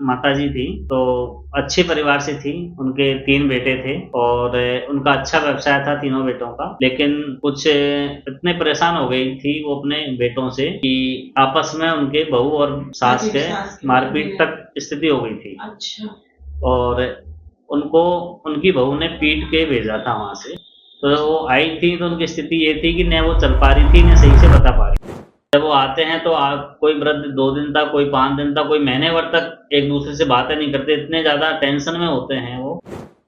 माताजी थी, तो अच्छे परिवार से थी, उनके 3 बेटे थे और उनका अच्छा व्यवसाय था तीनों बेटों का। लेकिन कुछ इतने परेशान हो गई थी वो अपने बेटों से कि आपस में उनके बहू और सास के मारपीट तक स्थिति हो गई थी। अच्छा। और उनको उनकी बहू ने पीट के भेजा था वहाँ से। तो वो आई थी तो उनकी स्थिति ये थी कि न वो चल पा रही थी, न सही से बता पा रही थी। जब वो आते हैं तो आप कोई वृद्ध 2 दिन तक, कोई 5 दिन तक, कोई महीने भर तक एक-दूसरे से बातें नहीं करते, इतने ज़्यादा टेंशन में होते हैं वो।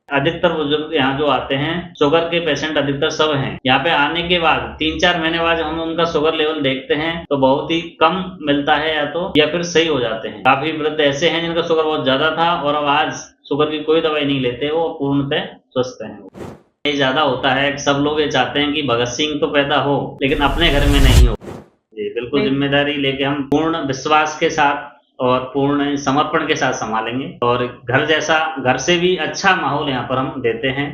अधिकतर बुजुर्ग यहाँ जो आते हैं, शुगर के पेशेंट अधिकतर सब हैं। यहाँ पे आने के बाद 3-4 महीने बाद हम उनका शुगर लेवल देखते हैं तो बहुत ही कम मिलता है या फिर सही हो जाते हैं। काफ़ी वृद्ध ऐसे हैं जिनका शुगर बहुत ज़्यादा था और अब आज शुगर की कोई दवाई नहीं लेते, वो पूर्णतः स्वस्थ हैं वो। ये ज़्यादा होता है कि सब लोग ये चाहते हैं कि भगत सिंह तो पैदा हो, लेकिन अपने घर में नहीं हो। जी, बिल्कुल ज़िम्मेदारी लेके हम पूर्ण विश्वास के साथ और पूर्ण समर्पण के साथ सँभालेंगे और घर से भी अच्छा माहौल यहाँ पर हम देते हैं।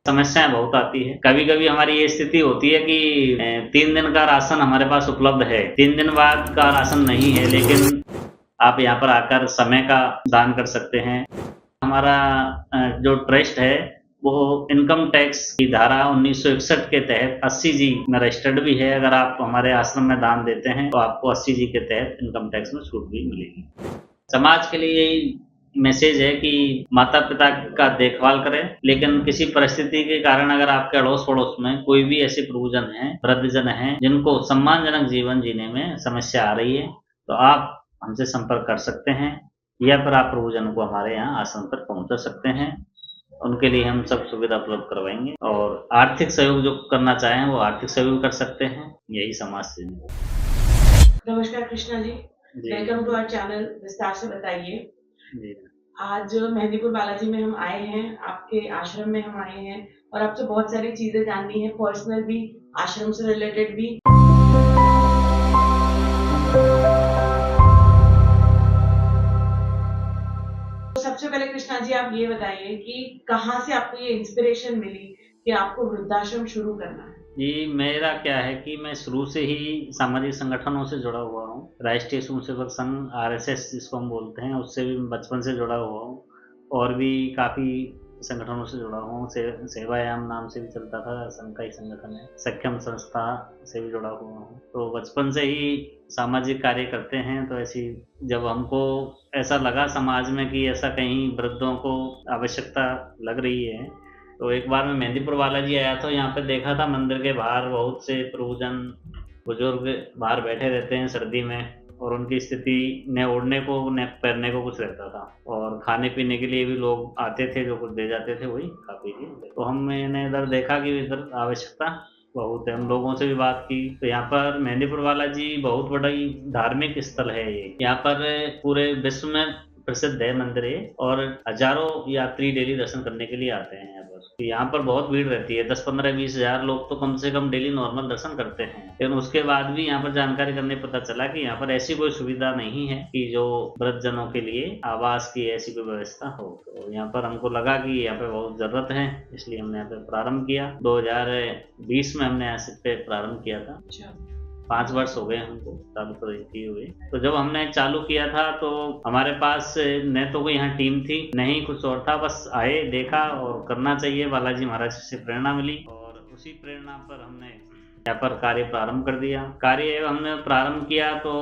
समस्याएँ बहुत आती हैं। कभी-कभी हमारी ये स्थिति होती है कि 3 दिन का राशन हमारे पास उपलब्ध है, 3 दिन बाद का राशन नहीं है, लेकिन आप यहाँ पर आकर समय का दान कर सकते हैं। हमारा जो ट्रस्ट है, वो इनकम टैक्स की धारा 1961 के तहत 80 जी में रजिस्टर्ड भी है। अगर आप हमारे आश्रम में दान देते हैं, तो आपको 80 जी के तहत इनकम टैक्स में छूट भी मिलेगी। समाज के लिए यही मैसेज है कि माता-पिता का देखभाल करें, लेकिन किसी परिस्थिति के कारण अगर आपके अड़ोस-पड़ोस में कोई भी ऐसे प्रभुजन हैं, वृद्धजन हैं, जिनको सम्मानजनक जीवन जीने में समस्या आ रही है, तो आप हमसे संपर्क कर सकते हैं या फिर आप प्रभुजन को हमारे यहाँ आश्रम तक पहुँचा सकते हैं। उनके लिए हम सब सुविधा उपलब्ध करवाएँगे और आर्थिक सहयोग जो करना चाहें, वो आर्थिक सहयोग कर सकते हैं। यही समाज सेवा है। नमस्कार कृष्णा जी, जी। Welcome to our channel. विस्तार से बताइए। जी। आज मेहंदीपुर बालाजी में हम आए हैं, आपके आश्रम में हम आए हैं और आपसे बहुत सारी चीजें जाननी है, पर्सनल भी, आश्रम से रिलेटेड भी। तो सबसे पहले कृष्णा जी आप ये बताइए कि कहाँ से आपको ये इंस्पिरेशन मिली कि आपको वृद्धाश्रम शुरू करना है? जी, मेरा क्या है कि मैं शुरू से ही सामाजिक संगठनों से जुड़ा हुआ हूँ। राष्ट्रीय स्वयंसेवक संघ आरएसएस जिसको हम बोलते हैं, उससे भी मैं बचपन से जुड़ा हुआ हूँ और भी काफ़ी संगठनों से जुड़ा हुआ हूँ। सेवायाम नाम से भी चलता था, संघ का ही संगठन है। सक्षम संस्था से भी जुड़ा हुआ हूँ। तो बचपन से ही सामाजिक कार्य करते हैं, तो ऐसी जब हमको ऐसा लगा समाज में कि ऐसा कहीं वृद्धों को आवश्यकता लग रही है, तो एक बार मैं मेहंदीपुर बालाजी आया था, यहाँ पे देखा था मंदिर के बाहर बहुत से प्रभुजन, बुजुर्ग बाहर बैठे रहते हैं सर्दी में और उनकी स्थिति न ओढ़ने को न पहनने को कुछ रहता था और खाने पीने के लिए भी लोग आते थे, जो कुछ दे जाते थे वही खा पी के। तो मैंने इधर देखा कि इधर आवश्यकता बहुत है। हम लोगों से भी बात की तो यहाँ पर मेहंदीपुर बालाजी बहुत बड़ा ही धार्मिक स्थल है ये। यहाँ पर पूरे विश्व में प्रसिद्ध है मंदिर ये और हजारों यात्री डेली दर्शन करने के लिए आते हैं यहाँ पर। तो यहाँ पर बहुत भीड़ रहती है, 10-15-20 हजार लोग तो कम से कम डेली नॉर्मल दर्शन करते हैं। लेकिन उसके बाद भी यहाँ पर जानकारी करने पता चला कि यहाँ पर ऐसी कोई सुविधा नहीं है कि जो वृद्धजनों के लिए आवास की ऐसी कोई व्यवस्था हो। तो यहाँ पर हमको लगा कि यहाँ पे बहुत जरूरत है, इसलिए हमने यहाँ पे प्रारंभ किया। 2020 में हमने यहाँ पे प्रारंभ किया था। 5 वर्ष हो गए हमको चालू किए हुए। तो जब हमने चालू किया था तो हमारे पास न तो कोई यहाँ टीम थी, न ही कुछ और था। बस आए, देखा और करना चाहिए, बालाजी महाराज से प्रेरणा मिली और उसी प्रेरणा पर हमने यहाँ पर कार्य प्रारंभ कर दिया। कार्य हमने प्रारंभ किया तो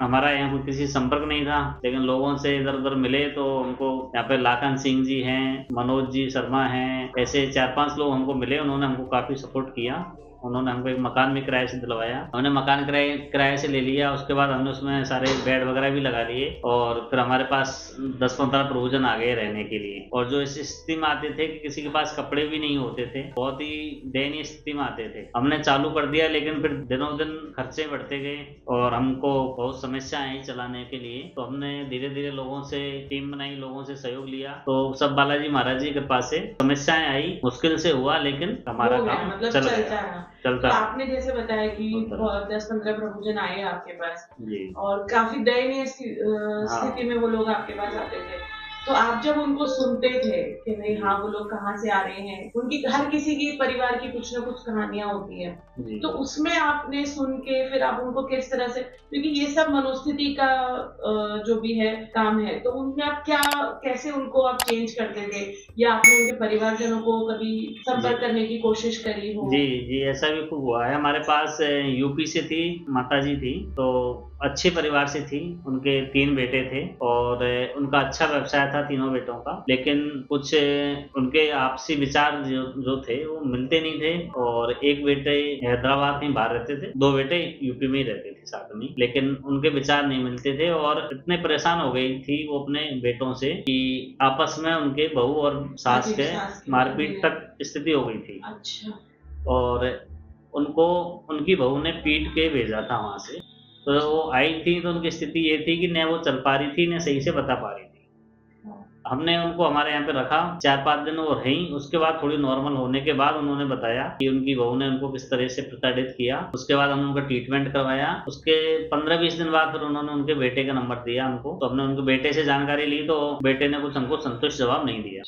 हमारा यहाँ कोई किसी संपर्क नहीं था, लेकिन लोगों से इधर उधर मिले तो हमको यहाँ पे लाखन सिंह जी हैं, मनोज जी शर्मा हैं, ऐसे 4-5 लोग हमको मिले। उन्होंने हमको काफ़ी सपोर्ट किया। उन्होंने हमको एक मकान भी किराए से दिलवाया। हमने मकान किराए से ले लिया। उसके बाद हमने उसमें सारे बेड वगैरह भी लगा लिए और फिर हमारे पास 10-15 प्रयोजन आ गए रहने के लिए। और जो इस स्थिति में आते थे कि किसी के पास कपड़े भी नहीं होते थे, बहुत ही दयनीय स्थिति में आते थे। हमने चालू कर दिया, लेकिन फिर दिनों दिन खर्चे बढ़ते गए और हमको बहुत समस्या आई चलाने के लिए। तो हमने धीरे धीरे लोगों से टीम बनाई, लोगों से सहयोग लिया। तो सब बालाजी महाराज जी के पास से समस्याएं आई, मुश्किल से हुआ, लेकिन हमारा काम मतलब चल चलता रहा है। चलता तो है। आपने जैसे बताया कि होता है। 10-15 प्रभुजन आए आपके पास जी। और काफी दयनीय हाँ। स्थिति में वो लोग आपके पास आते थे। तो आप जब उनको सुनते थे कि नहीं हाँ वो लोग कहाँ से आ रहे हैं, उनकी हर किसी की परिवार की कुछ ना कुछ कहानियां होती है, तो उसमें आपने सुन के फिर आप उनको किस तरह से, क्योंकि ये सब मनोस्थिति का जो भी है काम है, तो उनमें आप क्या कैसे उनको आप चेंज करते थे, या आपने उनके परिवारजनों को कभी संपर्क करने की कोशिश करी हो? जी जी, ऐसा भी खूब हुआ है। हमारे पास यूपी से थी माताजी थी, तो अच्छे परिवार से थी। उनके 3 बेटे थे और उनका अच्छा व्यवसाय था तीनों बेटों का, लेकिन कुछ उनके आपसी विचार जो थे वो मिलते नहीं थे। और एक बेटे हैदराबाद में बाहर रहते थे, 2 बेटे यूपी में ही रहते थे साथ में, लेकिन उनके विचार नहीं मिलते थे और इतने परेशान हो गई थी वो अपने बेटों से कि आपस में उनके बहू और सास के मारपीट तक स्थिति हो गई थी। अच्छा। और उनको उनकी बहू ने पीट के भेजा था वहाँ से। तो वो आई थी तो उनकी स्थिति ये थी कि न वो चल पा रही थी, न सही से बता पा रही थी। हमने उनको हमारे यहाँ पे रखा, 4-5 दिन वो रहीं। उसके बाद थोड़ी नॉर्मल होने के बाद उन्होंने बताया कि उनकी बहू ने उनको किस तरह से प्रताड़ित किया। उसके बाद हमने उनका ट्रीटमेंट करवाया। उसके 15-20 दिन बाद फिर उन्होंने उनके बेटे का नंबर दिया हमको, तो हमने उनके बेटे से जानकारी ली, तो बेटे ने कुछ हमको संतुष्ट जवाब नहीं दिया।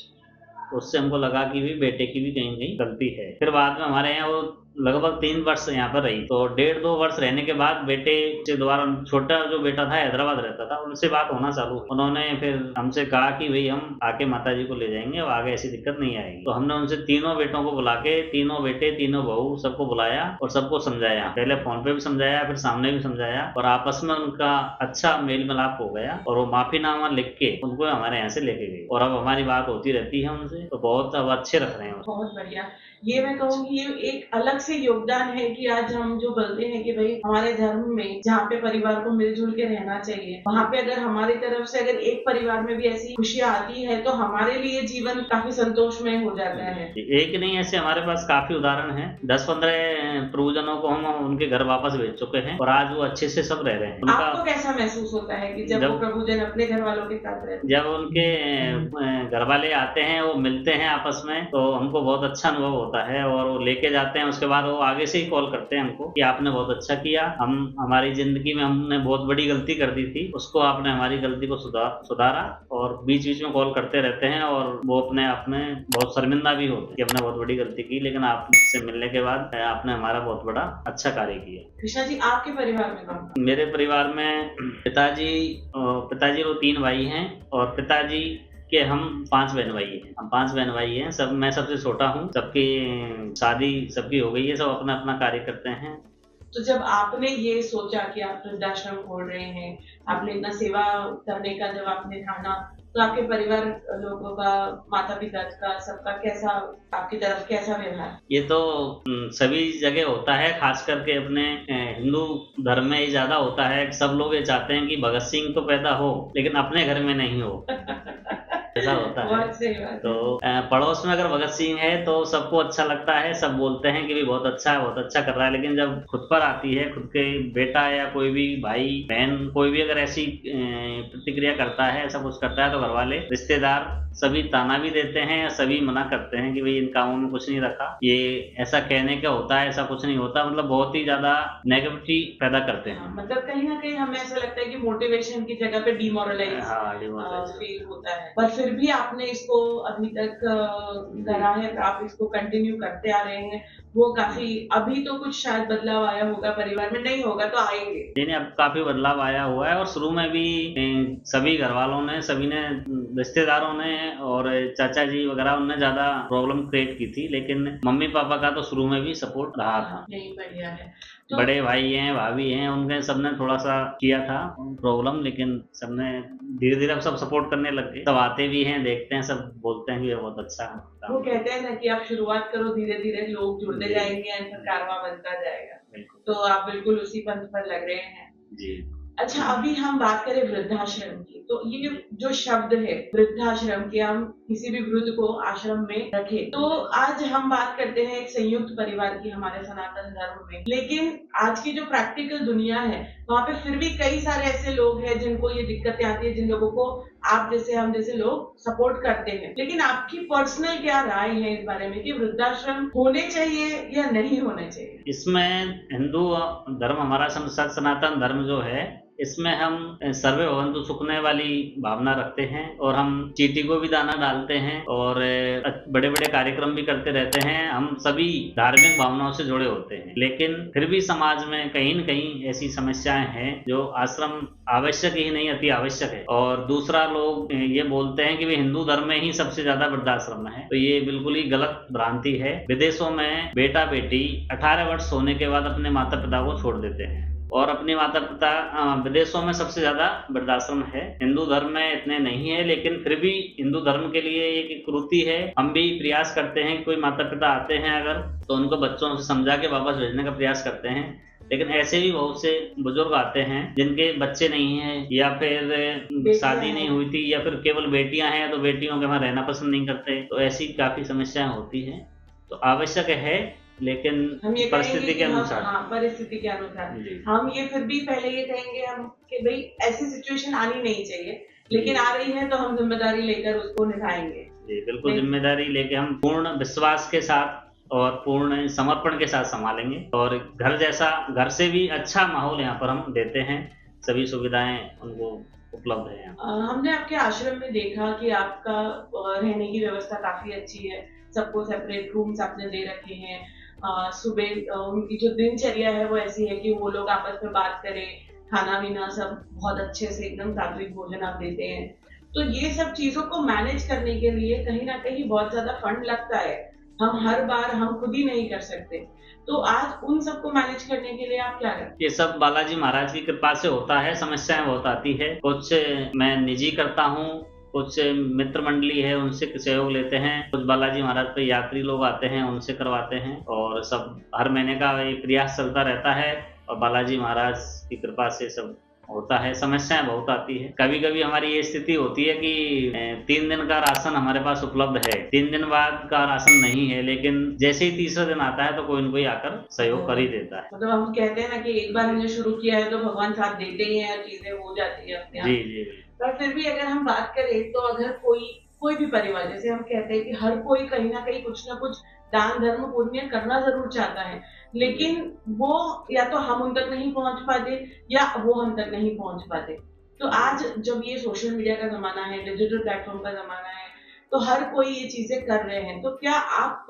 उससे हमको लगा कि भी बेटे की भी कहीं कहीं गलती है। फिर बाद में हमारे यहाँ वो लगभग 3 वर्ष यहाँ पर रही, तो 1.5-2 वर्ष रहने के बाद बेटे से दोबारा, छोटा जो बेटा था हैदराबाद रहता था, उनसे बात होना चालू हुई। उन्होंने फिर हमसे कहा कि भाई हम आके माताजी को ले जाएंगे और आगे ऐसी दिक्कत नहीं आएगी। तो हमने उनसे तीनों बेटों को बुला के, तीनों बेटे तीनों बहू सबको बुलाया और सबको समझाया। पहले फोन पे भी समझाया, फिर सामने भी समझाया, और आपस में उनका अच्छा मेल मिलाप हो गया और वो माफीनामा लिख के उनको हमारे यहाँ से लेके गई। और अब हमारी बात होती रहती है उनसे, तो बहुत अब अच्छे रख रहे हैं। बहुत बढ़िया। ये मैं कहूँगी ये एक अलग से योगदान है कि आज हम जो बोलते हैं कि भाई हमारे धर्म में जहाँ पे परिवार को मिलजुल के रहना चाहिए, वहाँ पे अगर हमारी तरफ से अगर एक परिवार में भी ऐसी खुशियाँ आती है तो हमारे लिए जीवन काफी संतोषमय हो जाता है। एक नहीं, ऐसे हमारे पास काफी उदाहरण है। 10-15 प्रभुजनों को हम उनके घर वापस भेज चुके हैं और आज वो अच्छे से सब रह रहे हैं। आपको कैसा महसूस होता है कि जब वो प्रभुजन अपने घर वालों के साथ रहते हैं? जब उनके घर वाले आते हैं, वो मिलते हैं आपस में, तो हमको बहुत अच्छा अनुभव होता है। और वो लेके जाते हैं, उसके बाद वो आगे से ही कॉल करते हैं हमको कि आपने बहुत अच्छा किया, हम हमारी जिंदगी में हमने बहुत बड़ी गलती कर दी थी, उसको आपने हमारी गलती को सुधारा। और बीच बीच में कॉल करते रहते हैं और वो अपने आप में बहुत शर्मिंदा भी होते हैं कि हमने बहुत बड़ी गलती की, लेकिन आपसे मिलने के बाद आपने हमारा बहुत बड़ा अच्छा कार्य किया। कृष्णा जी, आपके परिवार में कौन? मेरे परिवार में पिताजी वो 3 भाई हैं और पिताजी के हम 5 बहन भाई हैं। हम 5 बहन भाई हैं, सब मैं सबसे छोटा हूँ। सबकी शादी सबकी हो गई है, सब अपना अपना कार्य करते हैं। तो जब आपने ये सोचा कि आप वृद्धाश्रम खोल रहे हैं, आपने इतना सेवा करने का जब आपने ठाना, तो आपके परिवार लोगों का, माता पिता का, सबका कैसा आपकी तरफ कैसा व्यवहार? ये तो सभी जगह होता है, खास करके अपने हिंदू धर्म में ये ज्यादा होता है। सब लोग ये चाहते हैं कि भगत सिंह तो पैदा हो लेकिन अपने घर में नहीं हो। ऐसा होता है। तो पड़ोस में अगर भगत सिंह है तो सबको अच्छा लगता है, सब बोलते हैं कि भी बहुत अच्छा है, बहुत अच्छा कर रहा है। लेकिन जब खुद पर आती है, खुद के बेटा या कोई भी भाई बहन कोई भी अगर ऐसी प्रतिक्रिया करता है, ऐसा कुछ करता है, तो घर वाले, रिश्तेदार सभी ताना भी देते हैं, सभी मना करते हैं कि भाई इन कामों में कुछ नहीं रखा, ये ऐसा कहने का होता है, ऐसा कुछ नहीं होता। मतलब बहुत ही ज्यादा नेगेटिविटी पैदा करते हैं। मतलब कहीं ना कहीं हमें ऐसा लगता है कि मोटिवेशन की जगह पे डिमोरलाइज फील होता है। पर फिर भी आपने इसको अभी तक करा है, आप इसको कंटिन्यू करते आ रहे हैं, वो काफी। अभी तो कुछ शायद बदलाव आया होगा परिवार में, नहीं होगा तो आएंगे। नहीं, अब काफी बदलाव आया हुआ है। और शुरू में भी सभी घर वालों ने, सभी ने, रिश्तेदारों ने और चाचा जी वगैरह, उनने ज्यादा प्रॉब्लम क्रिएट की थी, लेकिन मम्मी पापा का तो शुरू में भी सपोर्ट रहा था। यही बढ़िया है। तो बड़े भाई हैं, भाभी हैं, उनके सबने थोड़ा सा किया था प्रॉब्लम, लेकिन सबने धीरे धीरे अब सब सपोर्ट करने लग गए। सब आते भी हैं, देखते हैं, सब बोलते हैं कि ये बहुत अच्छा है। वो कहते हैं ना कि आप शुरुआत करो, धीरे धीरे लोग जुड़ते जाएंगे, ऐसा कारवां बनता जाएगा। तो आप बिल्कुल उसी पंथ पर लग रहे हैं जी। अच्छा, अभी हम बात करें वृद्धाश्रम की, तो ये जो शब्द है वृद्धाश्रम की, हम किसी भी वृद्ध को आश्रम में रखें, तो आज हम बात करते हैं एक संयुक्त परिवार की हमारे सनातन धर्म में। लेकिन आज की जो प्रैक्टिकल दुनिया है, वहाँ पे फिर भी कई सारे ऐसे लोग हैं जिनको ये दिक्कतें आती है, जिन लोगों को आप जैसे, हम जैसे लोग सपोर्ट करते हैं। लेकिन आपकी पर्सनल क्या राय है इस बारे में कि वृद्धाश्रम होने चाहिए या नहीं होने चाहिए? इसमें हिंदू धर्म, हमारा सनातन धर्म जो है, इसमें हम सर्वे भवन्तु सुखने वाली भावना रखते हैं और हम चींटी को भी दाना डालते हैं और बड़े बड़े कार्यक्रम भी करते रहते हैं। हम सभी धार्मिक भावनाओं से जुड़े होते हैं, लेकिन फिर भी समाज में कहीं न कहीं ऐसी समस्याएं हैं जो आश्रम आवश्यक ही नहीं, अति आवश्यक है। और दूसरा, लोग ये बोलते हैं कि वे हिंदू धर्म में ही सबसे ज्यादा वृद्धाश्रम है, तो ये बिल्कुल ही गलत भ्रांति है। विदेशों में बेटा बेटी 18 वर्ष होने के बाद अपने माता पिता को छोड़ देते हैं और अपने माता पिता, विदेशों में सबसे ज्यादा वृद्धाश्रम है। हिंदू धर्म में इतने नहीं है, लेकिन फिर भी हिंदू धर्म के लिए एक कृति है। हम भी प्रयास करते हैं कि कोई माता पिता आते हैं अगर, तो उनको बच्चों से समझा के वापस भेजने का प्रयास करते हैं। लेकिन ऐसे भी बहुत से बुजुर्ग आते हैं जिनके बच्चे नहीं हैं या फिर शादी नहीं हुई थी या फिर केवल बेटियां हैं, तो बेटियों के वहां रहना पसंद नहीं करते। तो ऐसी काफी समस्याएं होती हैं। तो आवश्यक है, लेकिन हम ये परिस्थिति के अनुसार। हाँ, परिस्थिति के अनुसार हम ये फिर भी पहले ये कहेंगे हम कि भाई ऐसी सिचुएशन आनी नहीं चाहिए, लेकिन आ रही है तो हम जिम्मेदारी लेकर उसको निभाएंगे। जी बिल्कुल, जिम्मेदारी लेके हम पूर्ण विश्वास के साथ और पूर्ण समर्पण के साथ संभालेंगे। और घर से भी अच्छा माहौल यहाँ पर हम देते हैं, सभी सुविधाएं उनको उपलब्ध है यहाँ। हमने आपके आश्रम में देखा कि आपका रहने की व्यवस्था काफी अच्छी है। सबको सेपरेट रूम्स आपने दे रखे हैं। सुबह उनकी जो दिनचर्या है वो ऐसी है कि वो लोग आपस में बात करें, खाना पीना सब बहुत अच्छे से एकदम सात्विक भोजन आप देते हैं। तो ये सब चीजों को मैनेज करने के लिए कहीं ना कहीं बहुत ज्यादा फंड लगता है। हम हर बार हम खुद ही नहीं कर सकते। तो आज उन सबको मैनेज करने के लिए आप क्या करते हैं? ये सब बालाजी महाराज की कृपा से होता है। समस्याएं बहुत आती है, कुछ मैं निजी करता हूँ, कुछ मित्र मंडली है उनसे सहयोग लेते हैं, कुछ बालाजी महाराज पे यात्री लोग आते हैं उनसे करवाते हैं, और सब हर महीने का ये प्रयास चलता रहता है और बालाजी महाराज की कृपा से सब होता है। समस्याएं बहुत आती है। कभी कभी हमारी ये स्थिति होती है कि 3 दिन का राशन हमारे पास उपलब्ध है, 3 दिन बाद का राशन नहीं है, लेकिन जैसे ही तीसरा दिन आता है तो कोई न कोई आकर सहयोग कर ही देता है। मतलब हम कहते हैं ना कि एक बार हमने शुरू किया है तो भगवान साथ देते ही हैं, चीजें हो जाती है अपने आप। जी जी। पर फिर भी अगर हम बात करें तो अगर कोई भी परिवार, जैसे हम कहते हैं कि हर कोई कहीं ना कहीं कुछ ना कुछ दान धर्म पुण्य करना जरूर चाहता है, लेकिन वो या तो हम उन तक नहीं पहुंच पाते या वो हम तक नहीं पहुंच पाते। तो आज जब ये सोशल मीडिया का जमाना है, डिजिटल प्लेटफॉर्म का जमाना है, तो हर कोई ये चीजें कर रहे हैं। तो क्या आप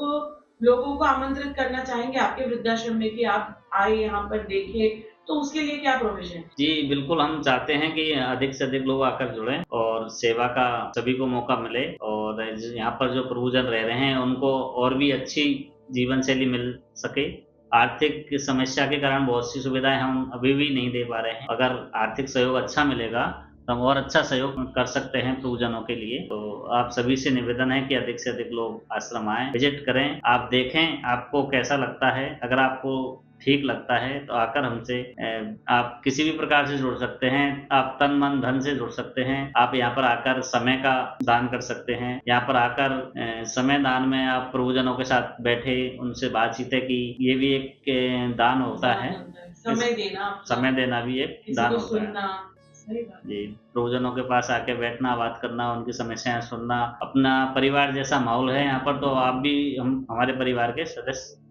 लोगों को आमंत्रित करना चाहेंगे आपके वृद्धाश्रम में कि आप आए यहाँ पर देखें, तो उसके लिए क्या प्रोविजन? जी बिल्कुल, हम चाहते हैं कि अधिक से अधिक लोग आकर जुड़ें और सेवा का सभी को मौका मिले, और यहाँ पर जो प्रभुजन रह रहे हैं उनको और भी अच्छी जीवन शैली मिल सके। आर्थिक समस्या के कारण बहुत सी सुविधाएं हम अभी भी नहीं दे पा रहे हैं। अगर आर्थिक सहयोग अच्छा मिलेगा तो हम और अच्छा सहयोग कर सकते हैं प्रभुजनों के लिए। तो आप सभी से निवेदन है कि अधिक से अधिक लोग आश्रम आएं, विजिट करें, आप देखें आपको कैसा लगता है। अगर आपको ठीक लगता है तो आकर हमसे आप किसी भी प्रकार से जुड़ सकते हैं। आप तन मन धन से जुड़ सकते हैं। आप यहाँ पर आकर समय का दान कर सकते हैं। यहाँ पर आकर समय दान में आप प्रभुजनों के साथ बैठे उनसे बातचीत की, ये भी एक दान होता है। समय देना भी एक दान होता है। जी, प्रभुजनों के पास आके बैठना, बात करना, उनकी समस्याएं सुनना, अपना परिवार जैसा माहौल है यहाँ पर। तो आप भी हमारे परिवार के सदस्य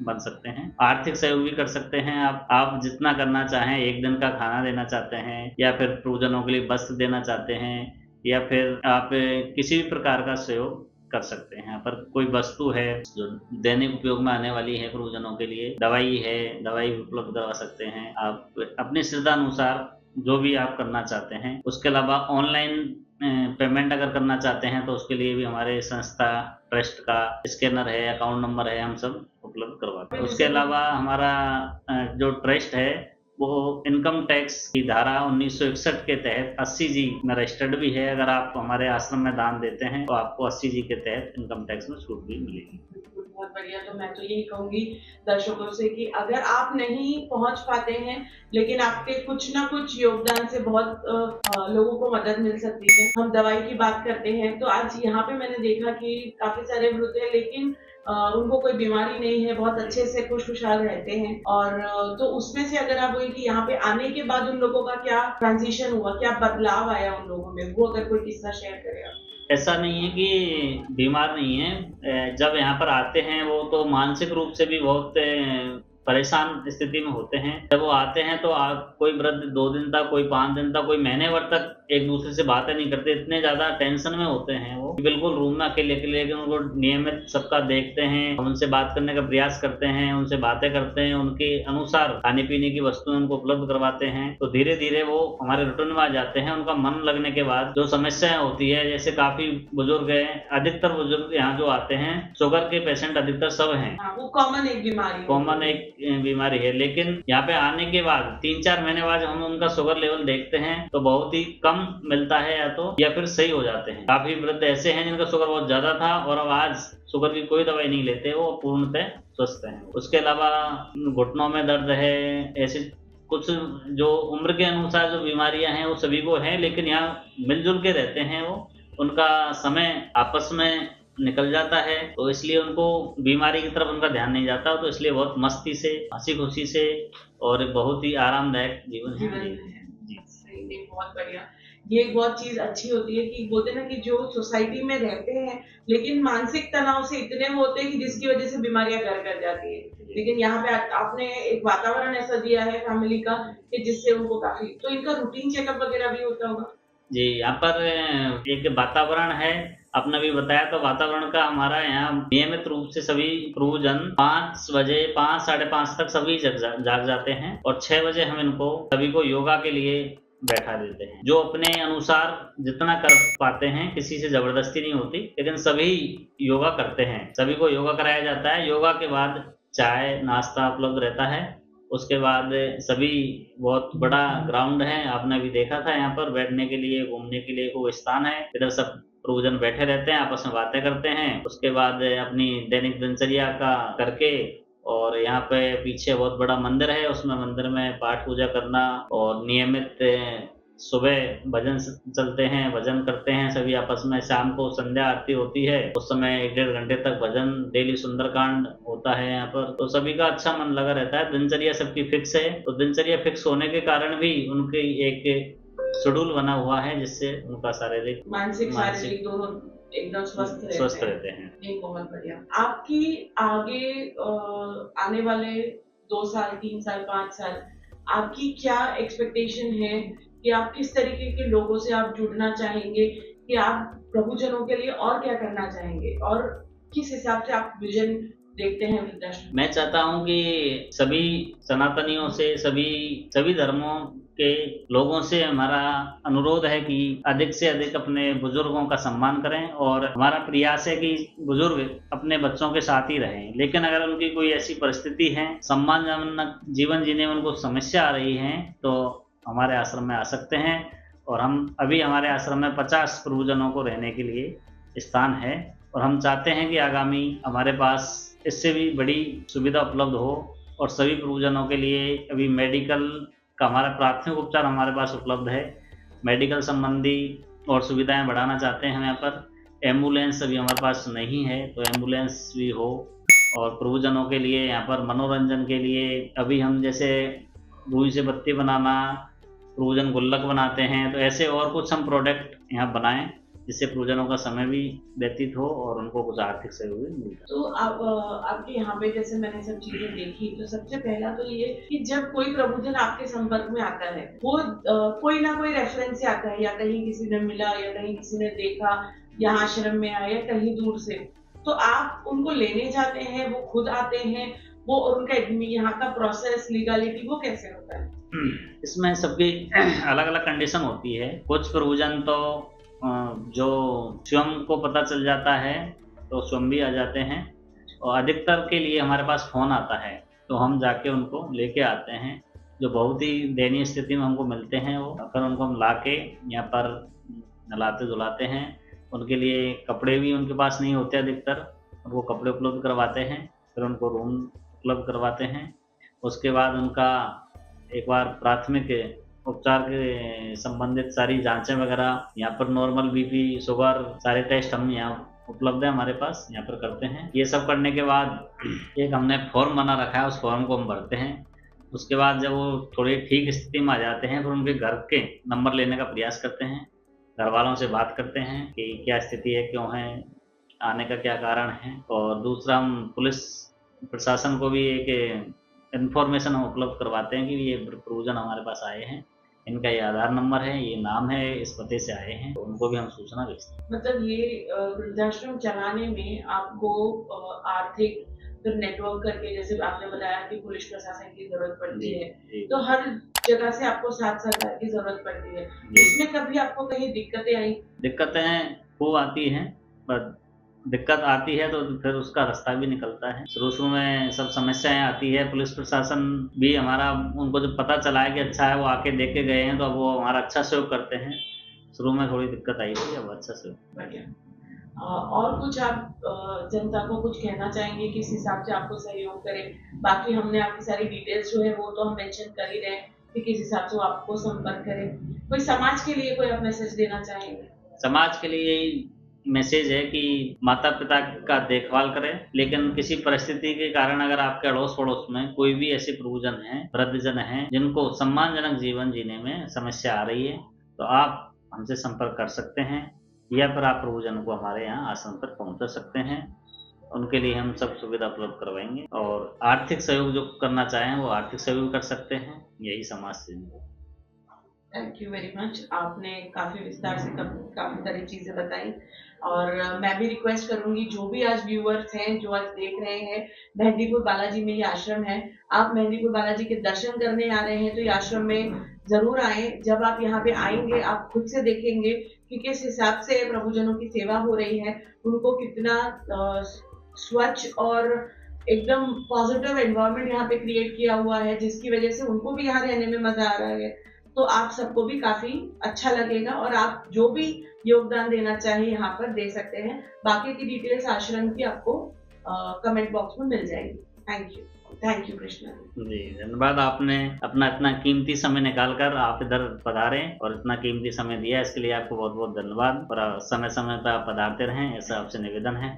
बन सकते हैं। आर्थिक सहयोग भी कर सकते हैं। आप जितना करना चाहें, एक दिन का खाना देना चाहते हैं या फिर प्रभुजनों के लिए वस्त्र देना चाहते हैं, या फिर आप किसी भी प्रकार का सहयोग कर सकते हैं। यहाँ पर कोई वस्तु है जो दैनिक उपयोग में आने वाली है प्रभुजनों के लिए, दवाई है, दवाई उपलब्ध करवा सकते हैं। आप अपनी श्रद्धा अनुसार जो भी आप करना चाहते हैं। उसके अलावा ऑनलाइन पेमेंट अगर करना चाहते हैं तो उसके लिए भी हमारे संस्था ट्रस्ट का स्कैनर है, अकाउंट नंबर है, हम सब उपलब्ध करवाते हैं। उसके अलावा हमारा जो ट्रस्ट है वो इनकम टैक्स की धारा 1961 के तहत 80G में रजिस्टर्ड भी है। अगर आप हमारे आश्रम में दान देते हैं तो आपको 80G के तहत इनकम टैक्स में छूट भी मिलेगी। बहुत बढ़िया। तो मैं तो यही कहूंगी दर्शकों से कि अगर आप नहीं पहुंच पाते हैं, लेकिन आपके कुछ ना कुछ योगदान से बहुत लोगों को मदद मिल सकती है। हम दवाई की बात करते हैं तो आज यहाँ पे मैंने देखा कि काफी सारे वृद्ध हैं, लेकिन उनको कोई बीमारी नहीं है, बहुत अच्छे से खुशहाल रहते हैं। और तो उसमें से अगर आप बोले कि यहाँ पे आने के बाद उन लोगों का क्या ट्रांजिशन हुआ, क्या बदलाव आया उन लोगों में, वो अगर कोई किस्सा शेयर करे आप। ऐसा नहीं है कि बीमार नहीं है। जब यहाँ पर आते हैं वो तो मानसिक रूप से भी बहुत परेशान स्थिति में होते हैं। जब वो आते हैं तो कोई वृद्ध 2 दिन तक, कोई 5 दिन तक, कोई महीने भर तक एक दूसरे से बातें नहीं करते, इतने ज़्यादा टेंशन में होते हैं वो, बिल्कुल रूम में अकेले-अकेले, लेकिन उनको नियमित सबका देखते हैं, उनसे बात करने का प्रयास करते हैं, उनसे बातें करते हैं, उनके अनुसार खाने-पीने की वस्तुएँ उनको उपलब्ध करवाते हैं, तो धीरे-धीरे वो हमारे रूटीन में आ जाते हैं। उनका मन लगने के बाद जो समस्याएँ होती है, जैसे काफ़ी बुजुर्ग हैं, अधिकतर बुजुर्ग यहाँ जो आते हैं, शुगर के पेशेंट अधिकतर सब हैं। हाँ, वो कॉमन एक बीमारी है, लेकिन यहाँ पे आने के बाद 3-4 महीने बाद हम उनका शुगर लेवल देखते हैं तो बहुत ही कम मिलता है या फिर सही हो जाते हैं। काफ़ी वृद्ध ऐसे हैं जिनका शुगर बहुत ज़्यादा था और अब आज शुगर की कोई दवाई नहीं लेते, वो पूर्णतः स्वस्थ हैं। उसके अलावा घुटनों में दर्द है, ऐसे कुछ जो उम्र के अनुसार जो बीमारियां हैं वो सभी को हैं, लेकिन यहाँ मिलजुल के रहते हैं वो, उनका समय आपस में निकल जाता है, तो इसलिए उनको बीमारी की तरफ उनका ध्यान नहीं जाता, तो इसलिए बहुत मस्ती से, हंसी खुशी से और बहुत ही आरामदायक जीवन है। जी, सही में बहुत बढ़िया। ये एक बहुत चीज अच्छी होती है कि बोलते ना कि जो सोसाइटी में रहते हैं लेकिन मानसिक तनाव से इतने होते हैं कि जिसकी वजह से बीमारियां घर कर जाती है, लेकिन यहाँ पे आपने एक वातावरण ऐसा दिया है फैमिली का कि जिससे उनको काफी, तो इनका रूटीन चेकअप वगैरह भी होता होगा। जी, यहाँ पर एक वातावरण है, आपने भी बताया, तो वातावरण का हमारा यहाँ नियमित रूप से सभी प्रभुजन 5 बजे, 5 साढ़े 5 तक सभी जाग जाते हैं और 6 बजे हम इनको सभी को योगा के लिए बैठा देते हैं, जो अपने अनुसार जितना कर पाते हैं, किसी से जबरदस्ती नहीं होती, लेकिन सभी योगा करते हैं, सभी को योगा कराया जाता है। योगा के बाद चाय नाश्ता उपलब्ध रहता है। उसके बाद सभी, बहुत बड़ा ग्राउंड है, आपने भी देखा था, यहाँ पर बैठने के लिए, घूमने के लिए कोई स्थान है, इधर सब प्रभुजन बैठे रहते हैं, आपस में बातें करते हैं। उसके बाद अपनी दैनिक दिनचर्या का करके, और यहाँ पे पीछे बहुत बड़ा मंदिर है, उसमें मंदिर में पाठ पूजा करना और नियमित सुबह भजन चलते हैं, भजन करते हैं सभी आपस में। शाम को संध्या आरती होती है, उस समय 1-1.5 घंटे तक भजन, डेली सुंदरकांड होता है यहाँ पर, तो सभी का अच्छा मन लगा रहता है। दिनचर्या सबकी फिक्स है, तो दिनचर्या फिक्स होने के कारण भी उनकी एक शेड्यूल बना हुआ है, जिससे उनका शारीरिक मानसिक शारीरिक दोनों एकदम स्वस्थ रहते हैं। नहीं, बहुत बढ़िया। आपकी आगे आने वाले 2 साल, 3 साल, 5 साल, आपकी क्या एक्सपेक्टेशन है कि आप किस तरीके के लोगों से आप जुड़ना चाहेंगे, कि आप प्रभुजनों के लिए और क्या करना चाहेंगे और किस हिसाब से आप विजन देखते हैं वृद्धाश्रम? मैं चाहता हूँ कि सभी सनातनियों से, सभी धर्मों के लोगों से हमारा अनुरोध है कि अधिक से अधिक अपने बुजुर्गों का सम्मान करें, और हमारा प्रयास है कि बुजुर्ग अपने बच्चों के साथ ही रहें, लेकिन अगर उनकी कोई ऐसी परिस्थिति है, सम्मानजनक जीवन जीने में उनको समस्या आ रही है, तो हमारे आश्रम में आ सकते हैं। और हम अभी हमारे आश्रम में 50 प्रभुजनों को रहने के लिए स्थान है, और हम चाहते हैं कि आगामी हमारे पास इससे भी बड़ी सुविधा उपलब्ध हो, और सभी प्रभुजनों के लिए अभी मेडिकल का हमारा प्राथमिक उपचार हमारे पास उपलब्ध है। मेडिकल संबंधी और सुविधाएं बढ़ाना चाहते हैं हम यहाँ पर। एम्बुलेंस अभी हमारे पास नहीं है, तो एम्बुलेंस भी हो, और प्रभुजनों के लिए यहाँ पर मनोरंजन के लिए अभी हम जैसे रुई से बत्ती बनाना, प्रभुजन गुल्लक बनाते हैं, तो ऐसे और कुछ हम प्रोडक्ट यहाँ बनाएं, जिससे प्रभुजनों का समय भी व्यतीत हो और उनको कुछ आर्थिक सहयोग भी मिलता है। तो आपके यहाँ पे जैसे मैंने सब चीजें देखी, तो सबसे पहला तो ये कि जब कोई प्रभुजन आपके संपर्क में आता है, वो कोई ना कोई रेफरेंस से आता है, या कहीं किसी ने मिला, या कहीं किसी ने देखा, यहाँ आश्रम में आया, कहीं दूर से, तो आप उनको लेने जाते हैं, वो खुद आते हैं, वो उनका यहाँ का प्रोसेस, लीगलिटी, वो कैसे होता है? इसमें सबकी अलग अलग कंडीशन होती है। कुछ प्रभुजन तो जो स्वयं को पता चल जाता है तो स्वयं भी आ जाते हैं, और अधिकतर के लिए हमारे पास फ़ोन आता है, तो हम जाके उनको लेके आते हैं। जो बहुत ही दयनीय स्थिति में हमको मिलते हैं, वो फिर उनको हम ला के यहाँ पर नहलाते धुलाते हैं। उनके लिए कपड़े भी उनके पास नहीं होते अधिकतर, उनको कपड़े उपलब्ध करवाते हैं, फिर उनको रूम उपलब्ध करवाते हैं। उसके बाद उनका एक बार प्राथमिक उपचार के संबंधित सारी जांचें वगैरह, यहाँ पर नॉर्मल बीपी, शुगर, सारे टेस्ट हम यहाँ उपलब्ध है हमारे पास, यहाँ पर करते हैं। ये सब करने के बाद एक हमने फॉर्म बना रखा है, उस फॉर्म को हम भरते हैं। उसके बाद जब वो थोड़ी ठीक स्थिति में आ जाते हैं, फिर उनके घर के नंबर लेने का प्रयास करते हैं, घर वालों से बात करते हैं कि क्या स्थिति है, क्यों है, आने का क्या कारण है। और दूसरा, हम पुलिस प्रशासन को भी एक इन्फॉर्मेशन हम उपलब्ध करवाते हैं कि ये प्रयोजन हमारे पास आए हैं, इनका ये आधार नंबर है, ये नाम है, इस पते से आए हैं, तो उनको भी हम सूचना भेजते हैं। मतलब ये वृद्धाश्रम चलाने में आपको आर्थिक फिर नेटवर्क करके, जैसे आपने बताया कि पुलिस प्रशासन की जरूरत पड़ती है, तो हर जगह से आपको साथ सरकार की जरूरत पड़ती है। इसमें कभी आपको कहीं दिक्कतें आई? दिक्कतें खूब आती हैं, पर दिक्कत आती है तो फिर उसका रास्ता भी निकलता है। शुरू में सब समस्याएं आती है, पुलिस प्रशासन भी हमारा, उनको जब पता चला है कि अच्छा है, वो आके देख के गए हैं, तो अब वो हमारा अच्छा सहयोग करते हैं। शुरू में थोड़ी दिक्कत आई थी, अब अच्छा सहयोग। और कुछ आप जनता को कुछ कहना चाहेंगे किस हिसाब से आपको सहयोग करें? बाकी हमने आपकी सारी डिटेल्स जो है वो तो हम मेंशन कर ही रहे हैं कि किस हिसाब से वो आपको संपर्क करें। कोई समाज के लिए कोई आप मैसेज देना चाहेंगे? समाज के लिए यही मैसेज है कि माता पिता का देखभाल करें, लेकिन किसी परिस्थिति के कारण अगर आपके अड़ोस पड़ोस में कोई भी ऐसे प्रयोजन हैं, वृद्धजन हैं, जिनको सम्मानजनक जीवन जीने में समस्या आ रही है, तो आप हमसे संपर्क कर सकते हैं, या फिर आप प्रयोजन को हमारे यहाँ आश्रम तक पहुँचा सकते हैं। उनके लिए हम सब सुविधा उपलब्ध करवाएंगे, और आर्थिक सहयोग जो करना चाहें वो आर्थिक सहयोग कर सकते हैं। यही समाज से। Thank you very much. आपने काफ़ी विस्तार से काफ़ी सारी चीज़ें बताई, और मैं भी रिक्वेस्ट करूंगी जो भी आज व्यूअर्स हैं, जो आज देख रहे हैं, मेहंदीपुर बालाजी में ये आश्रम है, आप मेहंदीपुर बालाजी के दर्शन करने आ रहे हैं तो ये आश्रम में जरूर आए। जब आप यहाँ पे आएंगे आप खुद से देखेंगे कि किस हिसाब से प्रभुजनों की सेवा हो रही है, उनको कितना स्वच्छ और एकदम पॉजिटिव एनवायरनमेंट यहाँ पे क्रिएट किया हुआ है, जिसकी वजह से उनको भी यहाँ रहने में मजा आ रहा है। तो आप सबको भी काफी अच्छा लगेगा, और आप जो भी योगदान देना चाहे यहाँ पर दे सकते हैं। बाकी की डिटेल्स आश्रम की आपको कमेंट बॉक्स में मिल जाएगी। थैंक यू कृष्णा जी, धन्यवाद। आपने अपना इतना कीमती समय निकालकर आप इधर पधारे और इतना कीमती समय दिया, इसके लिए आपको बहुत बहुत धन्यवाद। और समय समय पर आप पधारते रहें, ऐसा आपसे निवेदन है।